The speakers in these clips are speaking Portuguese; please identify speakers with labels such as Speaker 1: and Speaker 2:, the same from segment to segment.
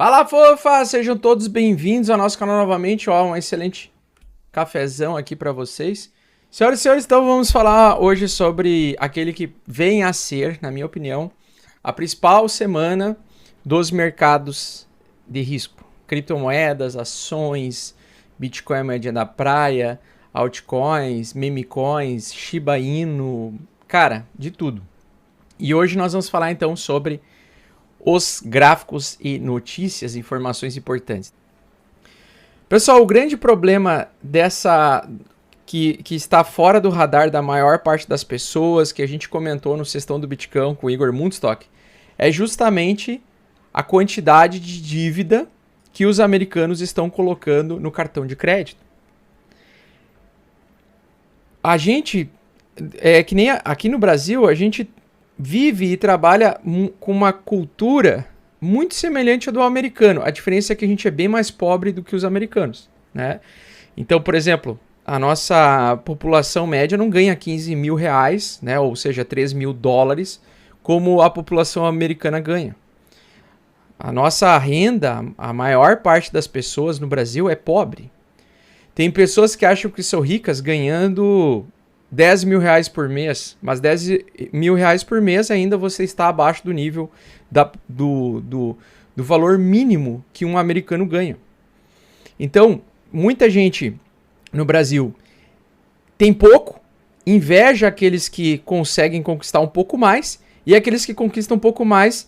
Speaker 1: Fala, fofa! Sejam todos bem-vindos ao nosso canal novamente. Ó, um excelente cafezão aqui para vocês. Senhoras e senhores, então vamos falar hoje sobre aquele que vem a ser, na minha opinião, a principal semana dos mercados de risco. Criptomoedas, ações, Bitcoin é moedinha da praia, altcoins, memecoins, Shiba Inu, cara, de tudo. E hoje nós vamos falar então sobre os gráficos e notícias, informações importantes. Pessoal, o grande problema dessa que está fora do radar da maior parte das pessoas, que a gente comentou no Sextão do Bitcoin com o Igor Mundstock, é justamente a quantidade de dívida que os americanos estão colocando no cartão de crédito. A gente, que nem aqui no Brasil, a gente vive e trabalha com uma cultura muito semelhante à do americano. A diferença é que a gente é bem mais pobre do que os americanos, né? Então, por exemplo, a nossa população média não ganha 15 mil reais, né? Ou seja, 3 mil dólares, como a população americana ganha. A nossa renda, a maior parte das pessoas no Brasil é pobre. Tem pessoas que acham que são ricas ganhando 10 mil reais por mês, mas 10 mil reais por mês ainda você está abaixo do nível do valor mínimo que um americano ganha. Então, muita gente no Brasil tem pouco, inveja aqueles que conseguem conquistar um pouco mais, e aqueles que conquistam um pouco mais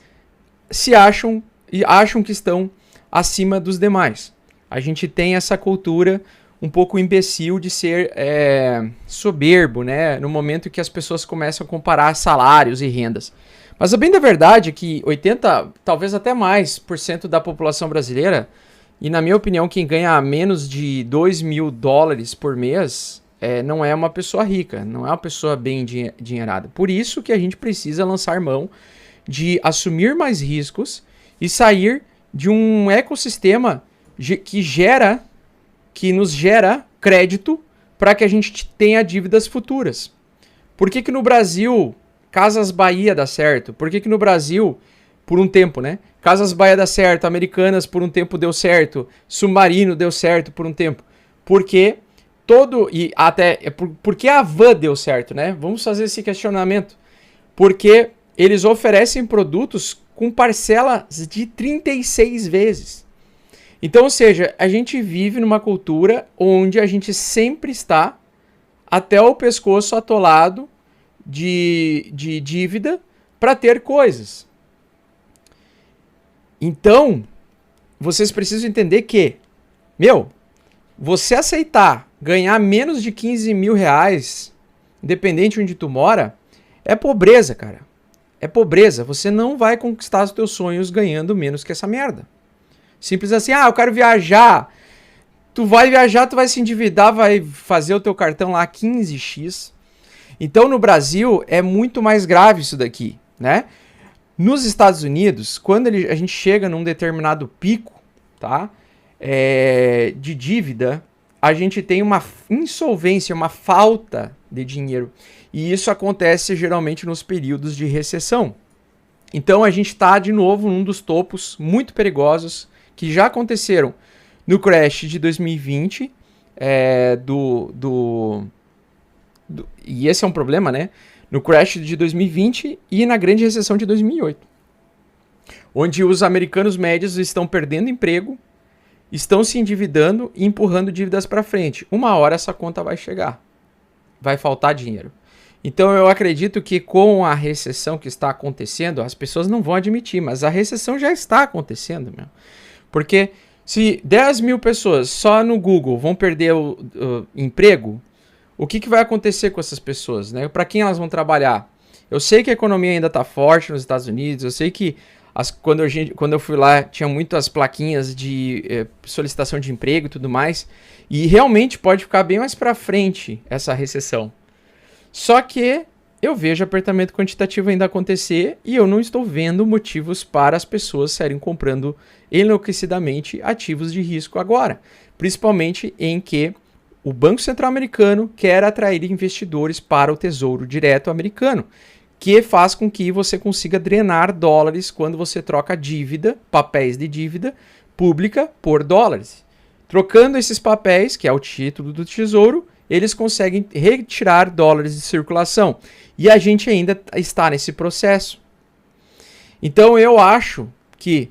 Speaker 1: acham que estão acima dos demais. A gente tem essa cultura um pouco imbecil de ser soberbo, né? No momento que as pessoas começam a comparar salários e rendas. Mas a bem da verdade é que 80%, talvez até mais, por cento da população brasileira, e na minha opinião, quem ganha menos de 2 mil dólares por mês, não é uma pessoa rica, não é uma pessoa bem endinheirada. Por isso que a gente precisa lançar mão de assumir mais riscos e sair de um ecossistema que nos gera crédito para que a gente tenha dívidas futuras. Por que no Brasil Casas Bahia dá certo? Por que no Brasil, por um tempo, né? Casas Bahia dá certo, Americanas por um tempo deu certo, Submarino deu certo por um tempo. Porque porque a Van deu certo, né? Vamos fazer esse questionamento. Porque eles oferecem produtos com parcelas de 36 vezes. Então, ou seja, a gente vive numa cultura onde a gente sempre está até o pescoço atolado de dívida para ter coisas. Então, vocês precisam entender que, você aceitar ganhar menos de 15 mil reais, independente de onde tu mora, é pobreza, cara. É pobreza. Você não vai conquistar os teus sonhos ganhando menos que essa merda. Simples assim, eu quero viajar. Tu vai viajar, tu vai se endividar, vai fazer o teu cartão lá 15x. Então no Brasil é muito mais grave isso daqui, né? Nos Estados Unidos, quando a gente chega num determinado pico, tá? De dívida, a gente tem uma insolvência, uma falta de dinheiro. E isso acontece geralmente nos períodos de recessão. Então a gente está de novo num dos topos muito perigosos que já aconteceram no crash de 2020, e esse é um problema, né? No crash de 2020 e na grande recessão de 2008, onde os americanos médios estão perdendo emprego, estão se endividando e empurrando dívidas para frente. Uma hora essa conta vai chegar, vai faltar dinheiro. Então eu acredito que com a recessão que está acontecendo, as pessoas não vão admitir, mas a recessão já está acontecendo, meu. Porque se 10 mil pessoas só no Google vão perder o emprego, o que vai acontecer com essas pessoas, né? Para quem elas vão trabalhar? Eu sei que a economia ainda está forte nos Estados Unidos, eu sei que quando eu fui lá tinha muitas plaquinhas de solicitação de emprego e tudo mais, e realmente pode ficar bem mais para frente essa recessão. Só que eu vejo apertamento quantitativo ainda acontecer e eu não estou vendo motivos para as pessoas saírem comprando enlouquecidamente ativos de risco agora. Principalmente em que o Banco Central americano quer atrair investidores para o Tesouro Direto americano, que faz com que você consiga drenar dólares quando você troca dívida, papéis de dívida pública por dólares. Trocando esses papéis, que é o título do Tesouro, eles conseguem retirar dólares de circulação. E a gente ainda está nesse processo. Então eu acho que,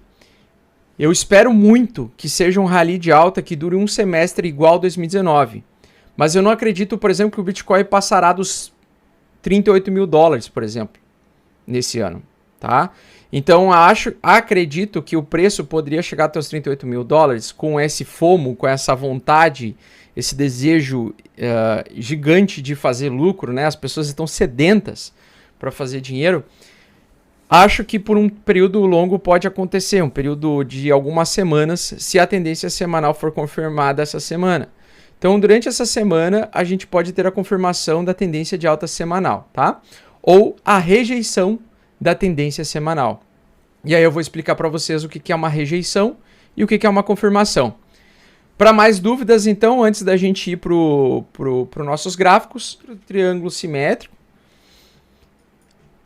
Speaker 1: eu espero muito que seja um rally de alta que dure um semestre igual a 2019. Mas eu não acredito, por exemplo, que o Bitcoin passará dos 38 mil dólares, por exemplo, nesse ano, tá? Então, acredito que o preço poderia chegar até os 38 mil dólares com esse FOMO, com essa vontade, esse desejo gigante de fazer lucro, né? As pessoas estão sedentas para fazer dinheiro. Acho que por um período longo pode acontecer, um período de algumas semanas, se a tendência semanal for confirmada essa semana. Então, durante essa semana, a gente pode ter a confirmação da tendência de alta semanal, tá? Ou a rejeição da tendência semanal. E aí eu vou explicar para vocês o que é uma rejeição e o que é uma confirmação. Para mais dúvidas, então, antes da gente ir para os nossos gráficos, o triângulo simétrico.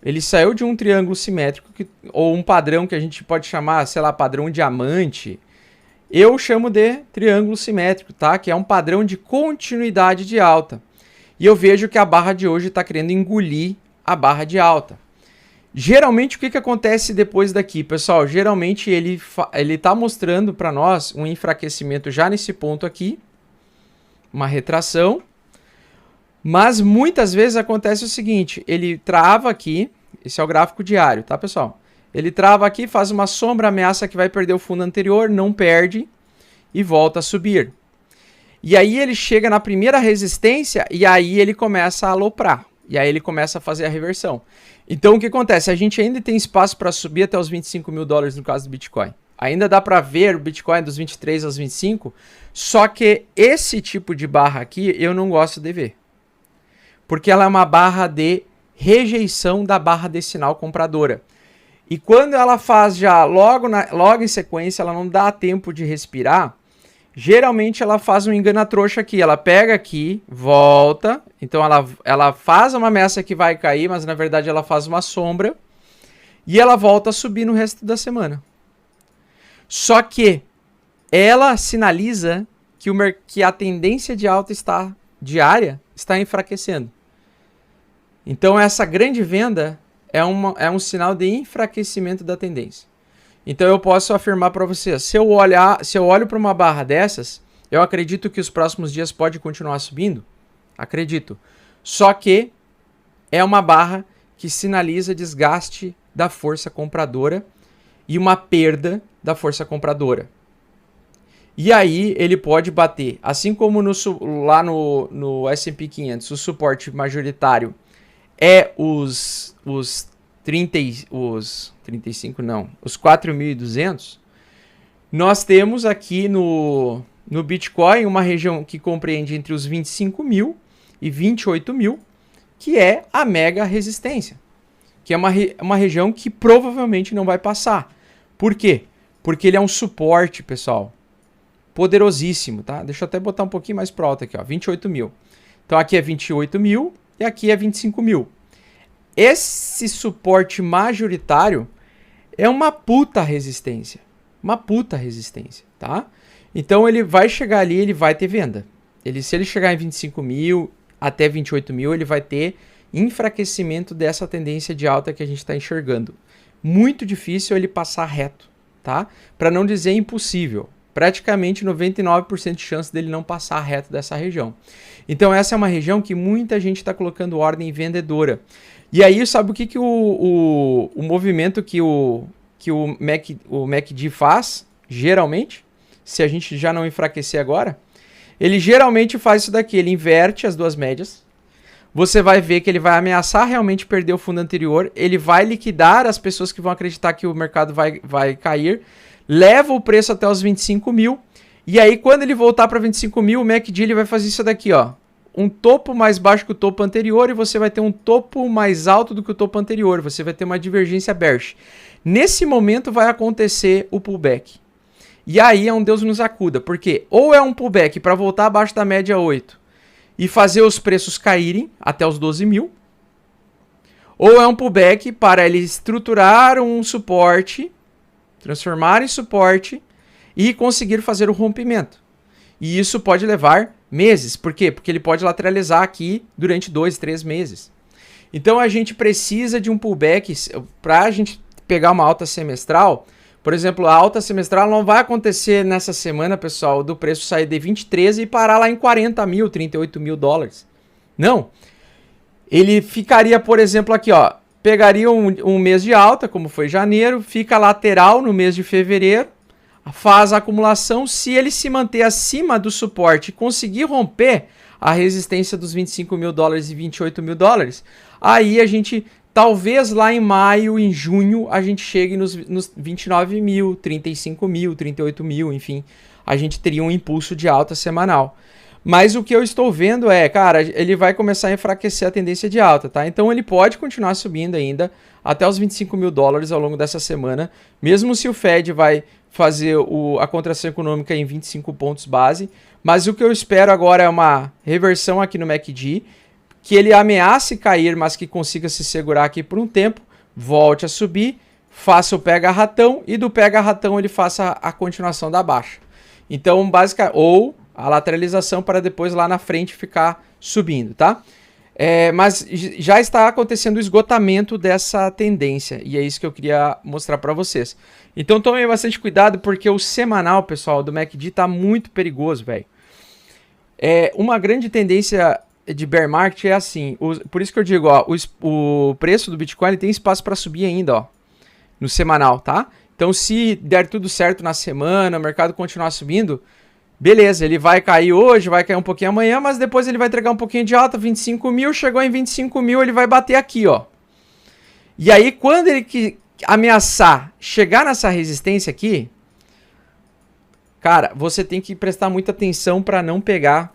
Speaker 1: Ele saiu de um triângulo simétrico, ou um padrão que a gente pode chamar, sei lá, padrão diamante. Eu chamo de triângulo simétrico, tá? Que é um padrão de continuidade de alta. E eu vejo que a barra de hoje está querendo engolir a barra de alta. Geralmente, o que acontece depois daqui, pessoal? Geralmente, ele está mostrando para nós um enfraquecimento já nesse ponto aqui. Uma retração. Mas muitas vezes acontece o seguinte, ele trava aqui, esse é o gráfico diário, tá, pessoal? Ele trava aqui, faz uma sombra, ameaça que vai perder o fundo anterior, não perde e volta a subir. E aí ele chega na primeira resistência e aí ele começa a aloprar. E aí ele começa a fazer a reversão. Então o que acontece? A gente ainda tem espaço para subir até os 25 mil dólares no caso do Bitcoin. Ainda dá para ver o Bitcoin dos 23 aos 25, só que esse tipo de barra aqui eu não gosto de ver. Porque ela é uma barra de rejeição da barra de sinal compradora. E quando ela faz já logo em sequência, ela não dá tempo de respirar, geralmente ela faz um engana-trouxa aqui. Ela pega aqui, volta, então ela faz uma ameaça que vai cair, mas na verdade ela faz uma sombra, e ela volta a subir no resto da semana. Só que ela sinaliza que a tendência de alta diária está enfraquecendo. Então essa grande venda é um sinal de enfraquecimento da tendência. Então eu posso afirmar para você, se eu olho para uma barra dessas, eu acredito que os próximos dias pode continuar subindo? Acredito. Só que é uma barra que sinaliza desgaste da força compradora e uma perda da força compradora. E aí ele pode bater, assim como lá no S&P 500, o suporte majoritário é os 4.200, nós temos aqui no Bitcoin uma região que compreende entre os 25 mil e 28 mil, que é a mega resistência, que é uma região que provavelmente não vai passar. Por quê? Porque ele é um suporte, pessoal, poderosíssimo, tá? Deixa eu até botar um pouquinho mais pro alto aqui, ó, 28 mil. Então aqui é 28 mil e aqui é 25 mil. Esse suporte majoritário é uma puta resistência. Uma puta resistência, tá? Então ele vai chegar ali, ele vai ter venda. Se ele chegar em 25 mil até 28 mil, ele vai ter enfraquecimento dessa tendência de alta que a gente está enxergando. Muito difícil ele passar reto, tá? Para não dizer impossível. Praticamente 99% de chance dele não passar reto dessa região. Então essa é uma região que muita gente está colocando ordem vendedora. E aí sabe o que o movimento que o MACD faz, geralmente, se a gente já não enfraquecer agora? Ele geralmente faz isso daqui, ele inverte as duas médias. Você vai ver que ele vai ameaçar realmente perder o fundo anterior, ele vai liquidar as pessoas que vão acreditar que o mercado vai cair, leva o preço até os 25 mil, e aí quando ele voltar para 25 mil, o MACD ele vai fazer isso daqui, ó. Um topo mais baixo que o topo anterior e você vai ter um topo mais alto do que o topo anterior. Você vai ter uma divergência bearish. Nesse momento vai acontecer o pullback. E aí é um Deus nos acuda, porque ou é um pullback para voltar abaixo da média 8 e fazer os preços caírem até os 12 mil, ou é um pullback para ele estruturar um suporte, transformar em suporte e conseguir fazer o rompimento. E isso pode levar meses. Por quê? Porque ele pode lateralizar aqui durante 2, 3 meses. Então a gente precisa de um pullback para a gente pegar uma alta semestral. Por exemplo, a alta semestral não vai acontecer nessa semana, pessoal, do preço sair de 23 e parar lá em 40 mil, 38 mil dólares. Não. Ele ficaria, por exemplo, aqui, ó, pegaria um mês de alta, como foi janeiro, fica lateral no mês de fevereiro, faz a acumulação. Se ele se manter acima do suporte e conseguir romper a resistência dos 25 mil dólares e 28 mil dólares, aí a gente, talvez lá em maio, em junho, a gente chegue nos 29 mil, 35 mil, 38 mil, enfim, a gente teria um impulso de alta semanal. Mas o que eu estou vendo é, cara, ele vai começar a enfraquecer a tendência de alta, tá? Então ele pode continuar subindo ainda até os 25 mil dólares ao longo dessa semana, mesmo se o Fed vai fazer a contração econômica em 25 pontos base. Mas o que eu espero agora é uma reversão aqui no MACD, que ele ameace cair, mas que consiga se segurar aqui por um tempo, volte a subir, faça o pega-ratão e do pega-ratão ele faça a continuação da baixa. Então, basicamente, ou a lateralização para depois lá na frente ficar subindo, tá? Mas já está acontecendo o esgotamento dessa tendência e é isso que eu queria mostrar para vocês. Então tomem bastante cuidado porque o semanal, pessoal, do MACD tá muito perigoso, velho. Uma grande tendência de bear market é assim, por isso que eu digo, ó, o preço do Bitcoin tem espaço para subir ainda, ó, no semanal, tá? Então se der tudo certo na semana, o mercado continuar subindo, beleza, ele vai cair hoje, vai cair um pouquinho amanhã, mas depois ele vai entregar um pouquinho de alta, 25 mil, chegou em 25 mil, ele vai bater aqui, ó. E aí, quando ele ameaçar chegar nessa resistência aqui, cara, você tem que prestar muita atenção para não pegar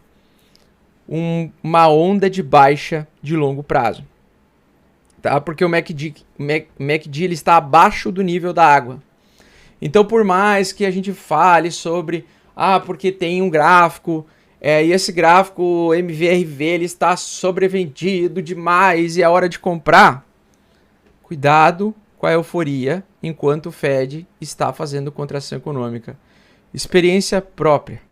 Speaker 1: uma onda de baixa de longo prazo, tá? Porque o MACD ele está abaixo do nível da água. Então, por mais que a gente fale sobre porque tem um gráfico, e esse gráfico MVRV ele está sobrevendido demais e é hora de comprar. Cuidado com a euforia enquanto o Fed está fazendo contração econômica. Experiência própria.